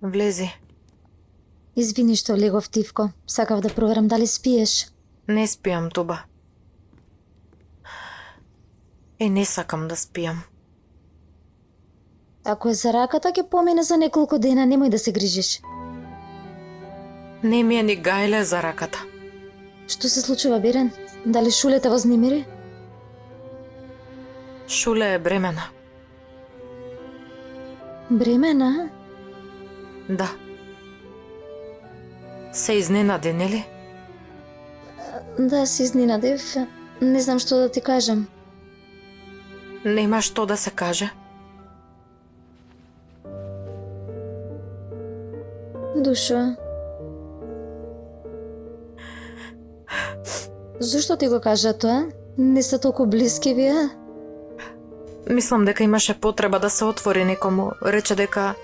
Влези. Извини што легов тивко. Сакав да проверам дали спиеш. Не спијам, Туба. Не сакам да спијам. Ако е за раката, ќе помине за неколку дена, немој да се грижиш. Не ми е ни гајле за раката. Што се случува, Бирен? Дали Шуле те вознемири? Шуле е бремена. Бремена? Да. Се изненади, нели? Да, се изненадив. Не знам што да ти кажам. Нема што да се каже. Душо. Зошто ти го кажа тоа? Не се толку блиски вие? Мислам дека имаше потреба да се отвори некому. Рече дека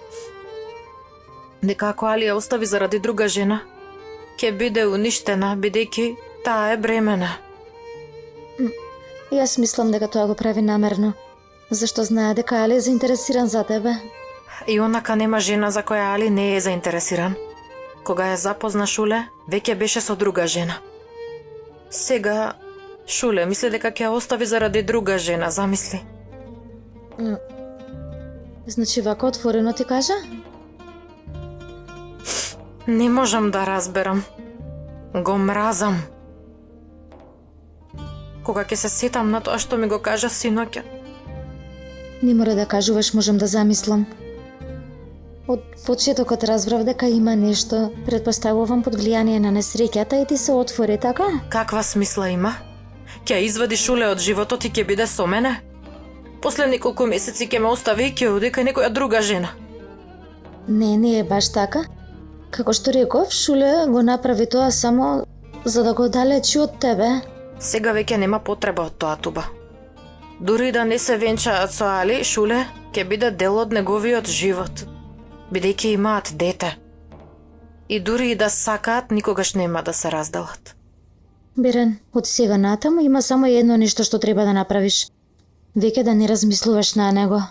ако Али ја остави заради друга жена, ќе биде уништена, бидејќи таа е бремена. Јас мислам дека тоа го прави намерно. Зашто знае дека Али е заинтересиран за тебе. И онака нема жена за која Али не е заинтересиран. Кога ја запозна Шуле, веќе беше со друга жена. Сега Шуле мисли дека ќе ја остави заради друга жена, замисли. Значи вака отворено ти кажа? Не можам да разберам. Го мразам. Кога ќе се сетам на тоа што ми го кажа синоќа. Не мора да кажуваш, можам да замислам. Од почетокот разбрав дека има нешто, предпоставувам под влијание на несреќата и ти се отвори, така? Каква смисла има? Ќе извади Шуле од животот и ќе биде со мене? После неколку месеци ќе ме остави и ќе оди кај некоја друга жена. Не е баш така. Како што реков, Шуле го направи тоа само за да го далечи од тебе. Сега веќе нема потреба од тоа, Туба. Дури да не се венчаат со Али, Шуле ќе биде дел од неговиот живот, бидејќи имаат дете. И дури и да сакаат, никогаш нема да се разделат. Бирен, од сега натаму има само едно нешто што треба да направиш. Веќе да не размислуваш на него.